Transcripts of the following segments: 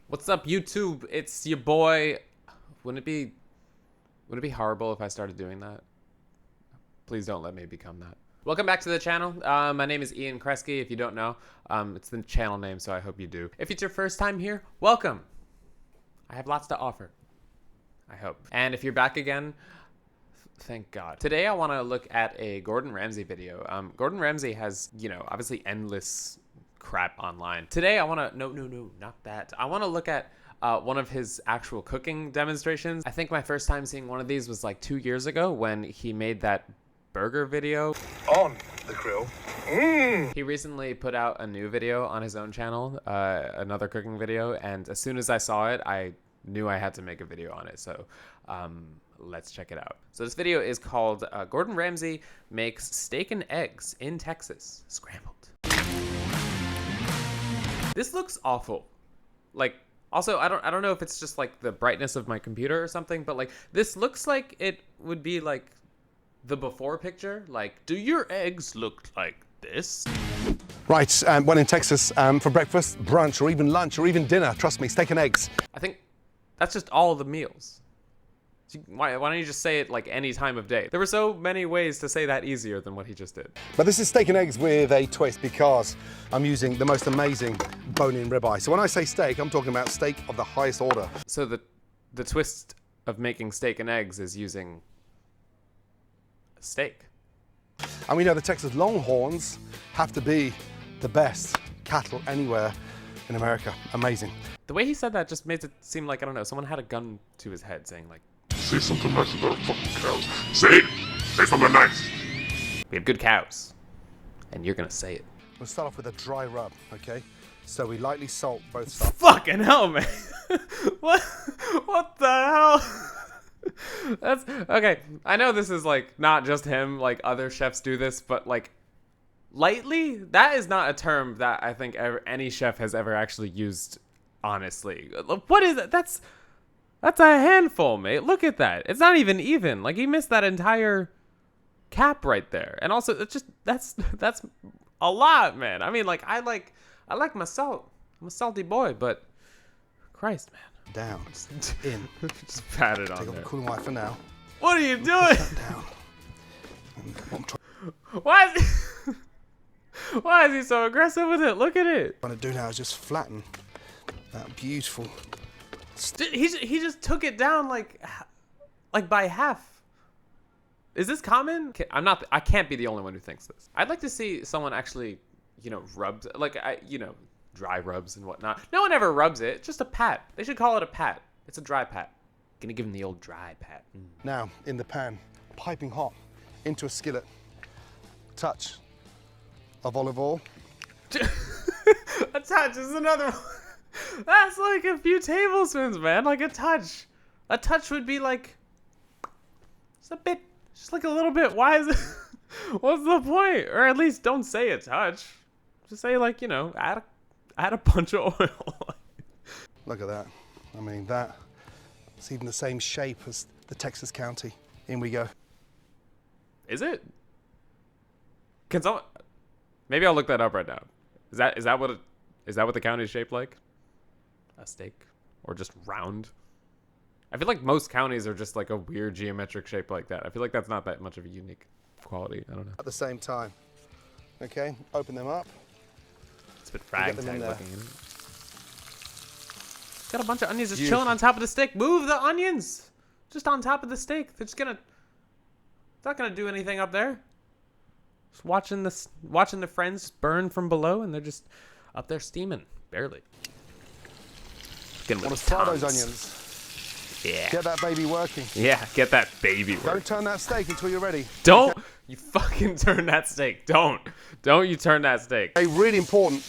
What's up, YouTube? It's your boy. Wouldn't it be horrible if I started doing that? Please don't let me become that. Welcome back to the channel. My name is Ian Kresge. If you don't know, it's the channel name, so I hope you do. If it's your first time here, welcome. I have lots to offer, I hope. And if you're back again, thank God. Today I want to look at a Gordon Ramsay video. Gordon Ramsay has, obviously endless crap online. Today I want to, no, not that. I want to look at one of his actual cooking demonstrations. I think my first time seeing one of these was like 2 years ago when he made that burger video. On the grill. He recently put out a new video on his own channel, another cooking video, and as soon as I saw it, I knew I had to make a video on it. So let's check it out. So this video is called Gordon Ramsay Makes Steak and Eggs in Texas, Scrambled. This looks awful. Like, also, I don't know if it's just like the brightness of my computer or something, but like this looks like it would be like the before picture. Like, do your eggs look like this? Right, one in Texas for breakfast, brunch, or even lunch, or even dinner. Trust me, steak and eggs. I think that's just all the meals. Why don't you just say it like any time of day? There were so many ways to say that easier than what he just did. But this is steak and eggs with a twist because I'm using the most amazing bone-in ribeye. So when I say steak, I'm talking about steak of the highest order. So the twist of making steak and eggs is using a steak. And we know the Texas Longhorns have to be the best cattle anywhere in America. Amazing. The way he said that just made it seem like, I don't know, someone had a gun to his head saying like, say something nice about fucking cows. Say something nice. we have good cows, and you're gonna say it. We'll start off with a dry rub, okay? So we lightly salt both sides. Fucking hell, man. What the hell? That's okay. I know this is like not just him, like other chefs do this, but like lightly, that is not a term that I think any chef has ever actually used, honestly. What is it? That's a handful, mate. Look at that. It's not even. Like, he missed that entire cap right there. And also, it's just that's a lot, man. I mean, like, I like my salt. I'm a salty boy, but Christ, man. Down, in. Just pat it on Take off there. the cooling wire for now. What are you doing? Down. Why is he so aggressive with it? Look at it. What I'm trying to do now is just flatten that beautiful. He just took it down like by half. Is this common? I can't be the only one who thinks this. I'd like to see someone actually, rub, like, dry rubs and whatnot. No one ever rubs it. It's just a pat. They should call it a pat. It's a dry pat. Gonna give him the old dry pat. Now, in the pan, piping hot, into a skillet. Touch of olive oil. A touch is another one. That's like a few tablespoons, man. Like a touch. A touch would be like just a bit, just like a little bit. Why is it? What's the point? Or at least don't say a touch. Just say like, add a bunch of oil. Look at that. I mean, it's even the same shape as the Texas county. In we go. Is it? Can someone? Maybe I'll look that up right now. Is that what the county is shaped like? A steak? Or just round? I feel like most counties are just like a weird geometric shape like that. I feel like that's not that much of a unique quality. I don't know. At the same time. Okay, open them up. It's a bit Get them ragtag in there. looking. Got a bunch of onions just Beautiful. chilling on top of the steak. Move the onions! Just on top of the steak. It's not gonna do anything up there. Just watching the friends burn from below, and they're just up there steaming. Barely. Get Want to fry those onions. Yeah. Get that baby working. Yeah, get that baby work. Don't turn that steak until you're ready. Don't you fucking turn that steak. Don't you turn that steak. Hey, really important.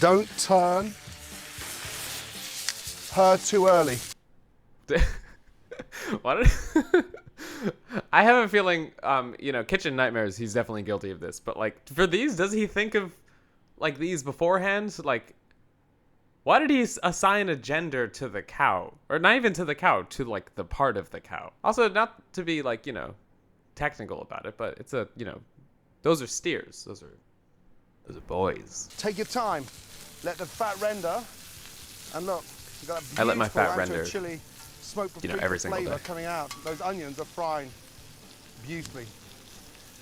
Don't turn her too early. What? I have a feeling, Kitchen Nightmares, he's definitely guilty of this. But, like, for these, does he think of, like, these beforehand? Like, why did he assign a gender to the cow? Or not even to the cow, to, like, the part of the cow. Also, not to be, like, technical about it, but it's those are steers. Those are boys. Take your time. Let the fat render. And look, You've got that I let my beautiful fat ancho render, chili, smoked you know, paprika every single flavor day. coming out. Those onions are frying beautifully.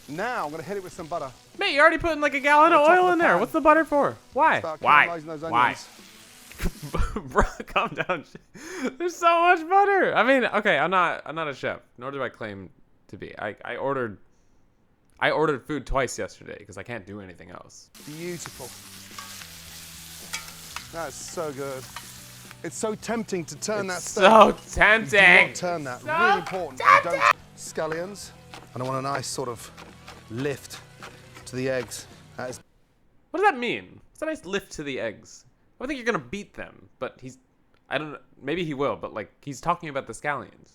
Now I'm gonna hit it with some butter. Mate, you're already putting like a gallon of On the top of oil the in there. pan. What's the butter for? Why? Start Why? caramelizing those Why? onions. Bro, calm down. There's so much butter. I mean, okay, I'm not a chef, nor do I claim to be. I ordered food twice yesterday because I can't do anything else. Beautiful. That's so good. It's so tempting to turn that steak. So Do tempting. not turn that. So Really important. You don't scallions. And I want a nice sort of lift to the eggs. That is What does that mean? It's a nice lift to the eggs. I think you're gonna beat them, but I don't know, maybe he will, but like, he's talking about the scallions.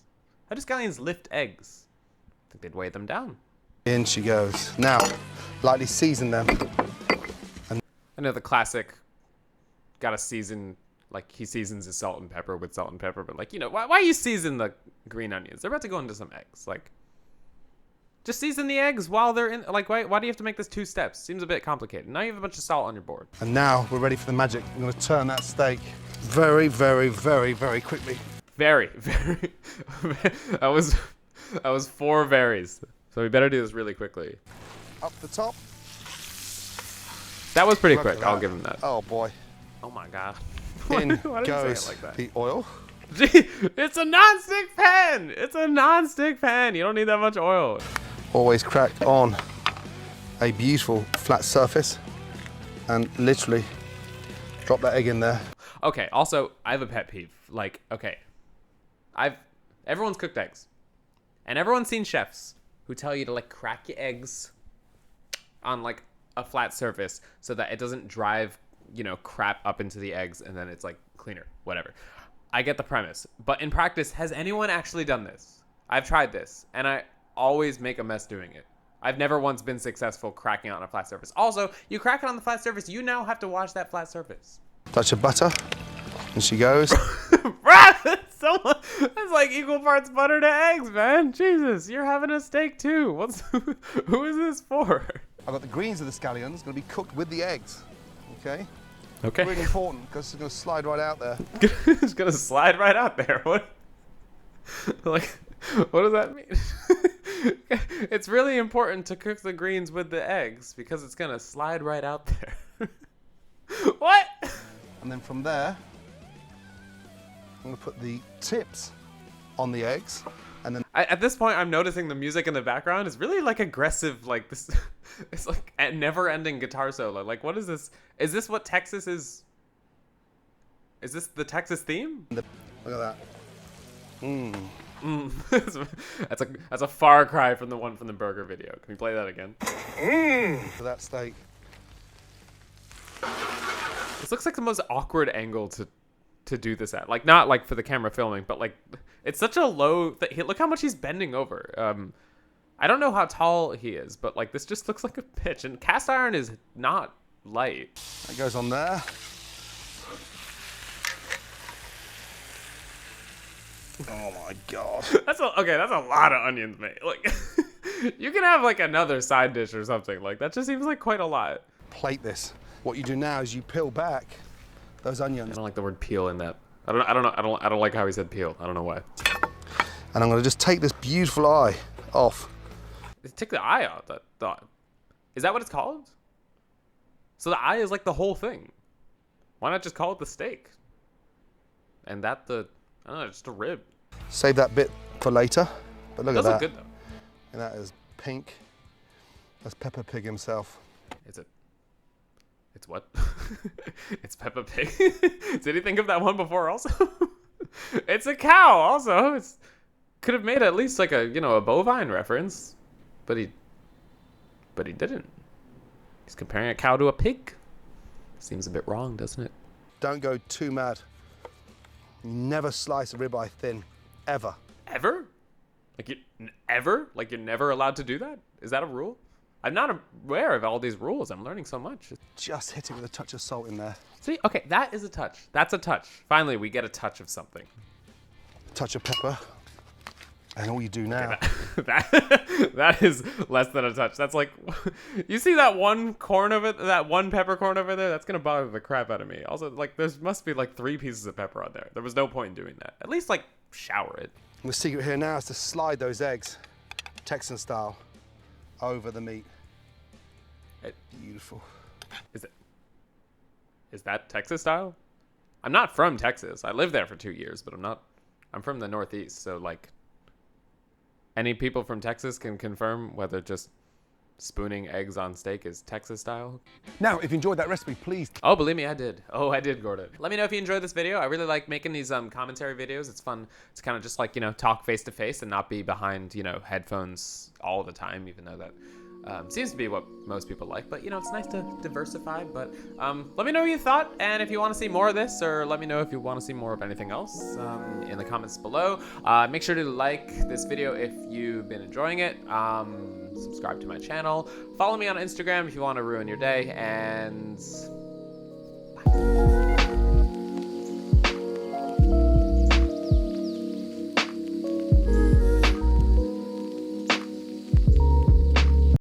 How do scallions lift eggs? I think they'd weigh them down. in she goes. Now, lightly season them. I know the classic, gotta season, like he seasons his salt and pepper with salt and pepper, but like, you know, why you season the green onions? They're about to go into some eggs. Like, just season the eggs while they're in, like, why do you have to make this 2 steps? Seems a bit complicated. Now you have a bunch of salt on your board. And now we're ready for the magic. I'm gonna turn that steak very, very, very, very quickly. Very, very, that was 4 berries. So we better do this really quickly. Up the top. That was pretty Look at quick. I'll that. give him that. Oh boy. Oh my god. In Why did you say it goes like that? the oil. Gee, it's a non-stick pan. It's a non-stick pan. You don't need that much oil. Always cracked on a beautiful flat surface. And literally drop that egg in there. Okay, also, I have a pet peeve. Like, okay, everyone's cooked eggs. And everyone's seen chefs who tell you to like crack your eggs on like a flat surface so that it doesn't drive, you know, crap up into the eggs and then it's like cleaner, whatever. I get the premise, but in practice, has anyone actually done this? I've tried this and I always make a mess doing it. I've never once been successful cracking it on a flat surface. Also, you crack it on the flat surface, you now have to wash that flat surface. Touch of butter. And she goes. That's like equal parts butter to eggs, man. Jesus, you're having a steak too. Who is this for? I've got the greens of the scallions going to be cooked with the eggs. Okay? Okay. Really important because it's going to slide right out there. It's gonna slide right out there. What? Like, what does that mean? It's really important to cook the greens with the eggs because it's gonna slide right out there. What? And then from there, I'm going to put the tips on the eggs. And then At this point, I'm noticing the music in the background is really like aggressive, like this. It's like a never-ending guitar solo. Like, what is this? Is this what Texas is? Is this the Texas theme? look at that. That's a far cry from the one from the burger video. Can we play that again? For that steak. This looks like the most awkward angle to do this at. Like, not like for the camera filming, but like it's such a low. Look how much he's bending over. I don't know how tall he is, but like this just looks like a pitch. And cast iron is not light. That goes on there. Oh my god. That's a lot of onions, mate. Like, you can have like another side dish or something. Like that just seems like quite a lot. Plate this. What you do now is you peel back those I onions. don't like the word peel in that. I don't like how he said peel. I don't know why. And I'm going to just take this beautiful eye off. Take the eye out. Is that what it's called? So the eye is like the whole thing. Why not just call it the steak? And that I don't know, just a rib. Save that bit for later. But look It at does look that. good though. And that is pink. That's Peppa Pig himself. It's what? It's Peppa Pig. Did he think of that one before also? It's a cow also. Could have made at least like a bovine reference. But he didn't. He's comparing a cow to a pig. Seems a bit wrong, doesn't it? Don't go too mad. You never slice a ribeye thin. Ever. Ever? Like you're never allowed to do that? Is that a rule? I'm not aware of all these rules. I'm learning so much. Just hit it with a touch of salt in there. See, okay, that is a touch. That's a touch. Finally, we get a touch of something. Touch of pepper. And all you do now that is less than a touch. That's like, you see that one corn over, that one peppercorn over there? That's gonna bother the crap out of me. Also, like, there must be like 3 pieces of pepper on there. There was no point in doing that. At least like shower it. The secret here now is to slide those eggs, Texan style, over the meat. Beautiful. Is that Texas style? I'm not from Texas. I lived there for 2 years, but I'm from the Northeast. So like, any people from Texas can confirm whether just spooning eggs on steak is Texas style. Now, if you enjoyed that recipe, please. Oh, believe me, I did. Oh, I did, Gordon. Let me know if you enjoyed this video. I really like making these commentary videos. It's fun. It's kind of just like, you know, talk face to face and not be behind, you know, headphones all the time, even though that seems to be what most people like. But, you know, it's nice to diversify. But let me know what you thought. And if you want to see more of this, or let me know if you want to see more of anything else in the comments below. Make sure to like this video if you've been enjoying it. Subscribe to my channel. Follow me on Instagram if you want to ruin your day. And bye.